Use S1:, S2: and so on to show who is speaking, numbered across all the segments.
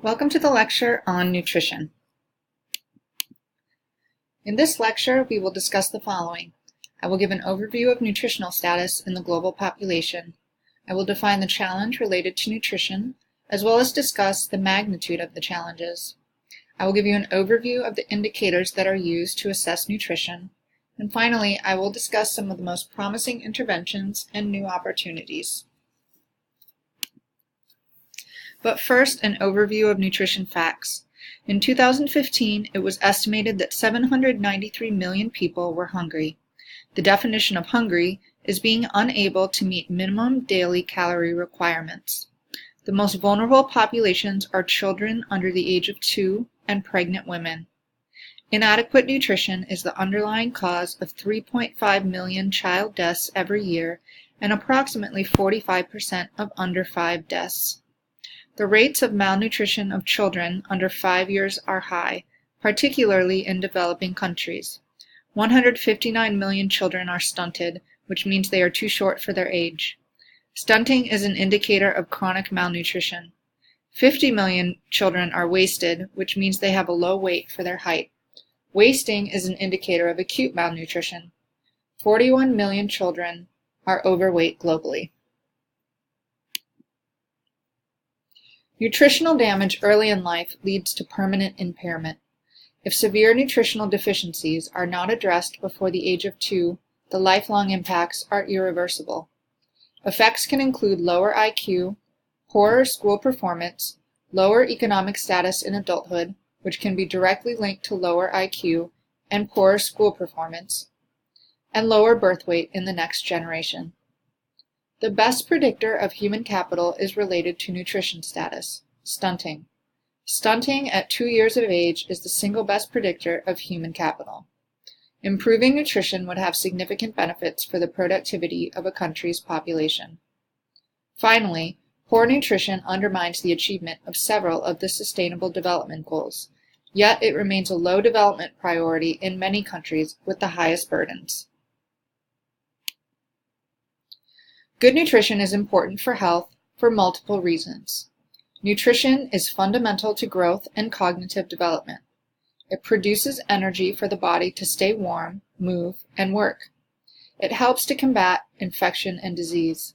S1: Welcome to the lecture on nutrition. In this lecture, we will discuss the following. I will give an overview of nutritional status in the global population. I will define the challenge related to nutrition, as well as discuss the magnitude of the challenges. I will give you an overview of the indicators that are used to assess nutrition. And finally, I will discuss some of the most promising interventions and new opportunities. But first, an overview of nutrition facts. In 2015, it was estimated that 793 million people were hungry. The definition of hungry is being unable to meet minimum daily calorie requirements. The most vulnerable populations are children under the age of 2 and pregnant women. Inadequate nutrition is the underlying cause of 3.5 million child deaths every year and approximately 45% of under 5 deaths. The rates of malnutrition of children under 5 years are high, particularly in developing countries. 159 million children are stunted, which means they are too short for their age. Stunting is an indicator of chronic malnutrition. 50 million children are wasted, which means they have a low weight for their height. Wasting is an indicator of acute malnutrition. 41 million children are overweight globally. Nutritional damage early in life leads to permanent impairment. If severe nutritional deficiencies are not addressed before the age of 2, the lifelong impacts are irreversible. Effects can include lower IQ, poorer school performance, lower economic status in adulthood, which can be directly linked to lower IQ and poorer school performance, and lower birth weight in the next generation. The best predictor of human capital is related to nutrition status, stunting. Stunting at 2 years of age is the single best predictor of human capital. Improving nutrition would have significant benefits for the productivity of a country's population. Finally, poor nutrition undermines the achievement of several of the Sustainable Development Goals, yet it remains a low development priority in many countries with the highest burdens. Good nutrition is important for health for multiple reasons. Nutrition is fundamental to growth and cognitive development. It produces energy for the body to stay warm, move, and work. It helps to combat infection and disease.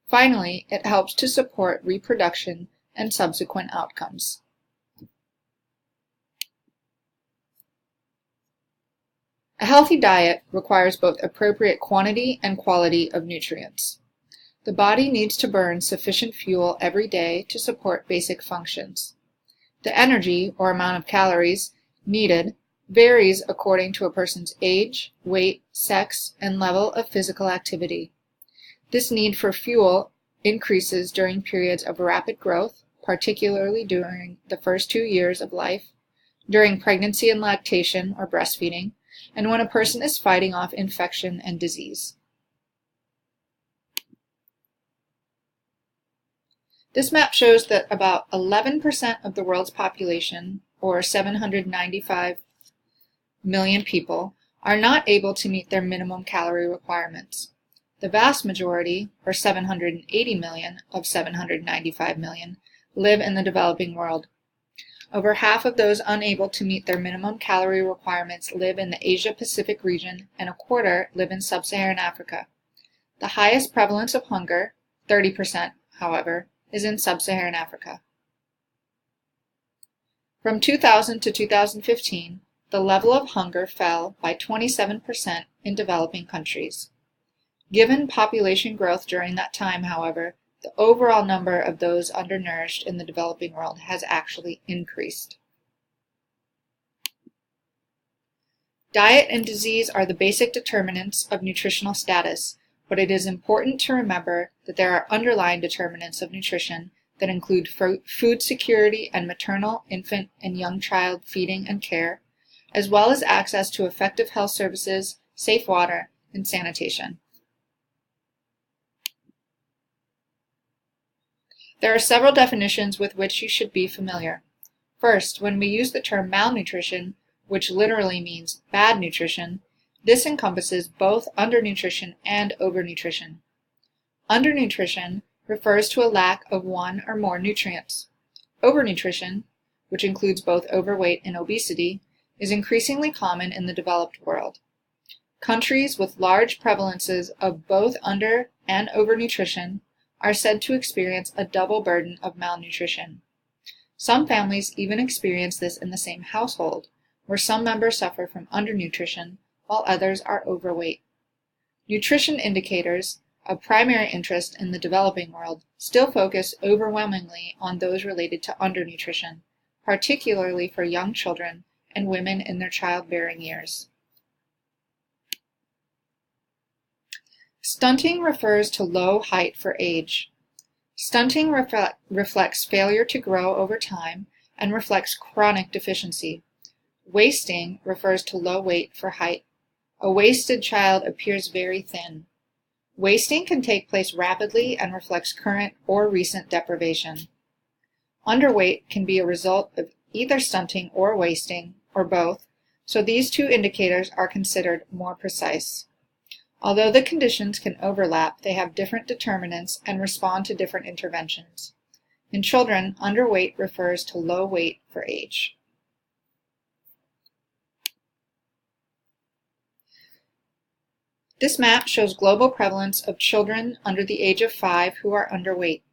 S1: Finally, it helps to support reproduction and subsequent outcomes. A healthy diet requires both appropriate quantity and quality of nutrients. The body needs to burn sufficient fuel every day to support basic functions. The energy, or amount of calories, needed varies according to a person's age, weight, sex, and level of physical activity. This need for fuel increases during periods of rapid growth, particularly during the first 2 years of life, during pregnancy and lactation or breastfeeding, and when a person is fighting off infection and disease. This map shows that about 11% of the world's population, or 795 million people, are not able to meet their minimum calorie requirements. The vast majority, or 780 million of 795 million, live in the developing world. Over half of those unable to meet their minimum calorie requirements live in the Asia-Pacific region, and a quarter live in sub-Saharan Africa. The highest prevalence of hunger, 30%, however, is in sub-Saharan Africa. From 2000 to 2015, the level of hunger fell by 27% in developing countries. Given population growth during that time, however, the overall number of those undernourished in the developing world has actually increased. Diet and disease are the basic determinants of nutritional status, but it is important to remember that there are underlying determinants of nutrition that include food security and maternal, infant, and young child feeding and care, as well as access to effective health services, safe water, and sanitation. There are several definitions with which you should be familiar. First, when we use the term malnutrition, which literally means bad nutrition, this encompasses both undernutrition and overnutrition. Undernutrition refers to a lack of one or more nutrients. Overnutrition, which includes both overweight and obesity, is increasingly common in the developed world. Countries with large prevalences of both under- and overnutrition are said to experience a double burden of malnutrition. Some families even experience this in the same household, where some members suffer from undernutrition while others are overweight. Nutrition indicators of primary interest in the developing world still focus overwhelmingly on those related to undernutrition, particularly for young children and women in their childbearing years. Stunting refers to low height for age. Stunting reflects failure to grow over time and reflects chronic deficiency. Wasting refers to low weight for height. A wasted child appears very thin. Wasting can take place rapidly and reflects current or recent deprivation. Underweight can be a result of either stunting or wasting, or both, so these two indicators are considered more precise. Although the conditions can overlap, they have different determinants and respond to different interventions. In children, underweight refers to low weight for age. This map shows global prevalence of children under the age of 5 who are underweight.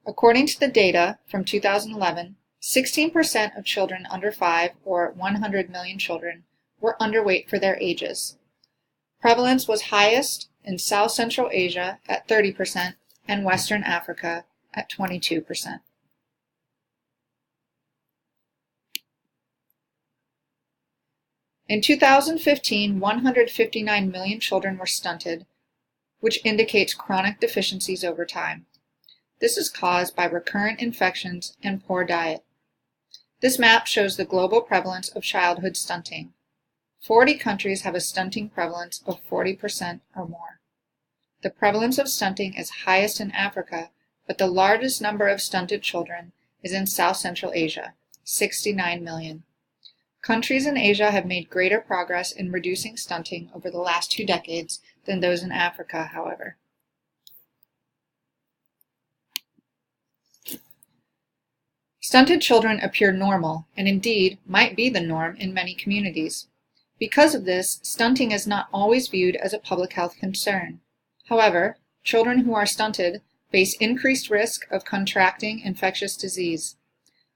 S1: According to the data from 2011, 16% of children under 5, or 100 million children, were underweight for their ages. Prevalence was highest in South Central Asia at 30% and Western Africa at 22%. In 2015, 159 million children were stunted, which indicates chronic deficiencies over time. This is caused by recurrent infections and poor diet. This map shows the global prevalence of childhood stunting. 40 countries have a stunting prevalence of 40% or more. The prevalence of stunting is highest in Africa, but the largest number of stunted children is in South Central Asia, 69 million. Countries in Asia have made greater progress in reducing stunting over the last 2 decades than those in Africa, however. Stunted children appear normal, and indeed might be the norm in many communities. Because of this, stunting is not always viewed as a public health concern. However, children who are stunted face increased risk of contracting infectious disease.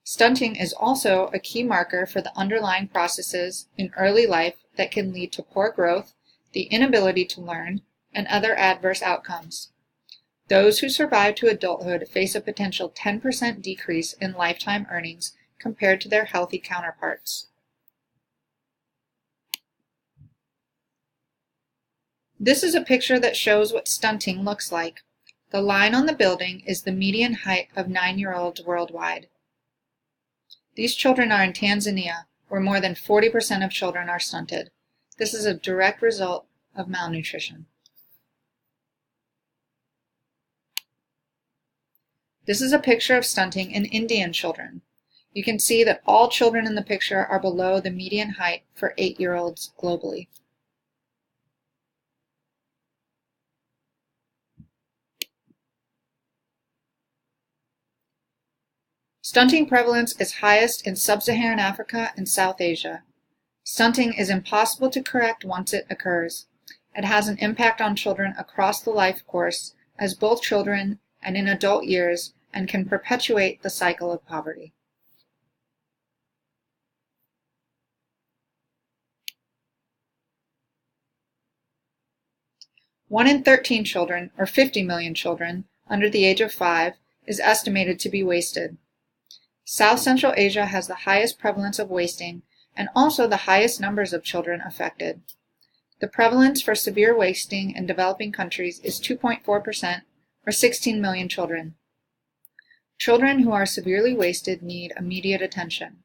S1: Stunting is also a key marker for the underlying processes in early life that can lead to poor growth, the inability to learn, and other adverse outcomes. Those who survive to adulthood face a potential 10% decrease in lifetime earnings compared to their healthy counterparts. This is a picture that shows what stunting looks like. The line on the building is the median height of 9-year-olds worldwide. These children are in Tanzania, where more than 40% of children are stunted. This is a direct result of malnutrition. This is a picture of stunting in Indian children. You can see that all children in the picture are below the median height for 8-year-olds globally. Stunting prevalence is highest in Sub-Saharan Africa and South Asia. Stunting is impossible to correct once it occurs. It has an impact on children across the life course as both children and in adult years and can perpetuate the cycle of poverty. One in 13 children, or 50 million children, under the age of 5 is estimated to be wasted. South Central Asia has the highest prevalence of wasting and also the highest numbers of children affected. The prevalence for severe wasting in developing countries is 2.4%, or 16 million children. Children who are severely wasted need immediate attention.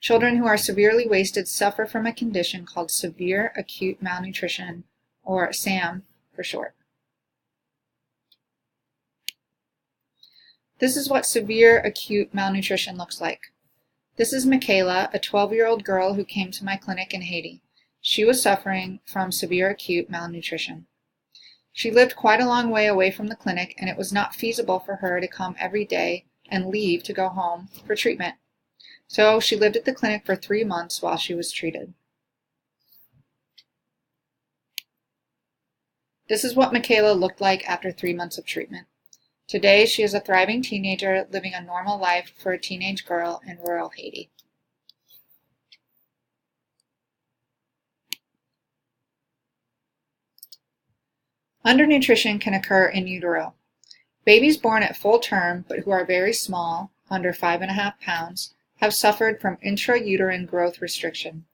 S1: Children who are severely wasted suffer from a condition called severe acute malnutrition, or SAM for short. This is what severe acute malnutrition looks like. This is Michaela, a 12-year-old girl who came to my clinic in Haiti. She was suffering from severe acute malnutrition. She lived quite a long way away from the clinic, and it was not feasible for her to come every day and leave to go home for treatment. So she lived at the clinic for 3 months while she was treated. This is what Michaela looked like after 3 months of treatment. Today, she is a thriving teenager living a normal life for a teenage girl in rural Haiti. Undernutrition can occur in utero. Babies born at full term but who are very small, under 5.5 pounds, have suffered from intrauterine growth restriction.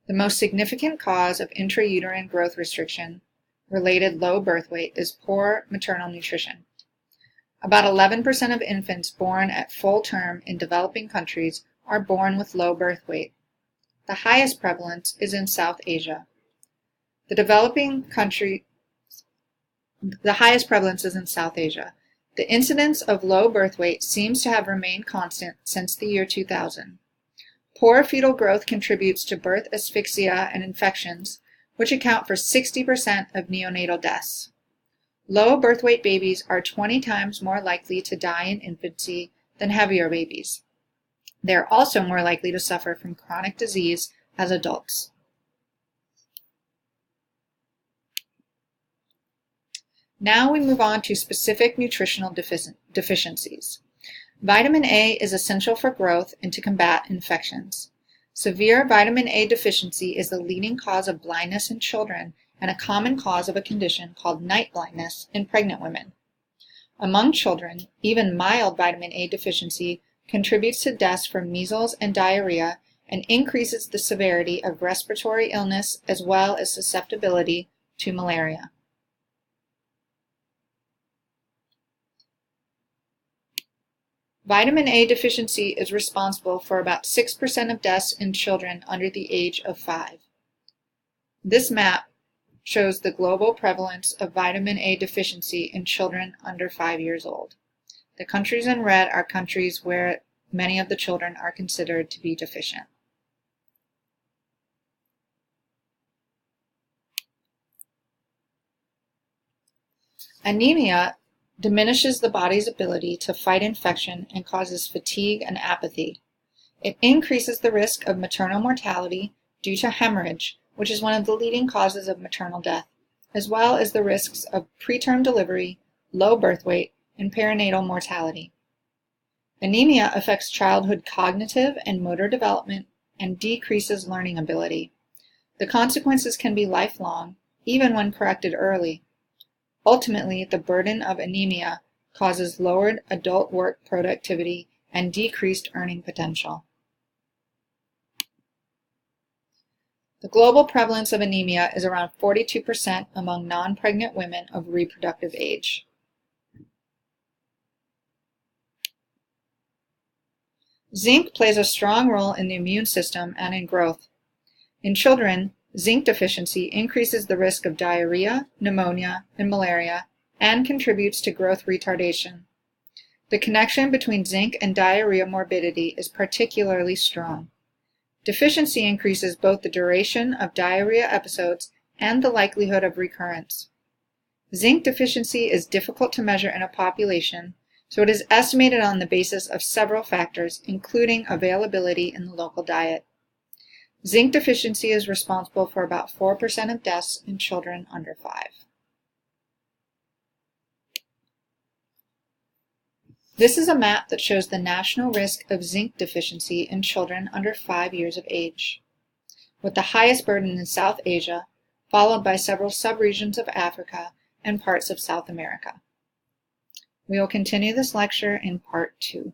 S1: The most significant cause of intrauterine growth restriction related low birth weight is poor maternal nutrition. About 11% of infants born at full term in developing countries are born with low birth weight. The highest prevalence is in South Asia. The highest prevalence is in South Asia. The incidence of low birth weight seems to have remained constant since the year 2000. Poor fetal growth contributes to birth asphyxia and infections, which account for 60% of neonatal deaths. Low birth weight babies are 20 times more likely to die in infancy than heavier babies. They are also more likely to suffer from chronic disease as adults. Now we move on to specific nutritional deficiencies. Vitamin A is essential for growth and to combat infections. Severe vitamin A deficiency is the leading cause of blindness in children and a common cause of a condition called night blindness in pregnant women. Among children, even mild vitamin A deficiency contributes to deaths from measles and diarrhea and increases the severity of respiratory illness as well as susceptibility to malaria. Vitamin A deficiency is responsible for about 6% of deaths in children under the age of 5. This map shows the global prevalence of vitamin A deficiency in children under 5 years old. The countries in red are countries where many of the children are considered to be deficient. Anemia diminishes the body's ability to fight infection and causes fatigue and apathy. It increases the risk of maternal mortality due to hemorrhage, which is one of the leading causes of maternal death, as well as the risks of preterm delivery, low birth weight, and perinatal mortality. Anemia affects childhood cognitive and motor development and decreases learning ability. The consequences can be lifelong, even when corrected early. Ultimately, the burden of anemia causes lowered adult work productivity and decreased earning potential. The global prevalence of anemia is around 42% among non-pregnant women of reproductive age. Zinc plays a strong role in the immune system and in growth. In children, zinc deficiency increases the risk of diarrhea, pneumonia, and malaria, and contributes to growth retardation. The connection between zinc and diarrhea morbidity is particularly strong. Deficiency increases both the duration of diarrhea episodes and the likelihood of recurrence. Zinc deficiency is difficult to measure in a population, so it is estimated on the basis of several factors, including availability in the local diet. Zinc deficiency is responsible for about 4% of deaths in children under 5. This is a map that shows the national risk of zinc deficiency in children under 5 years of age, with the highest burden in South Asia, followed by several subregions of Africa and parts of South America. We will continue this lecture in part 2.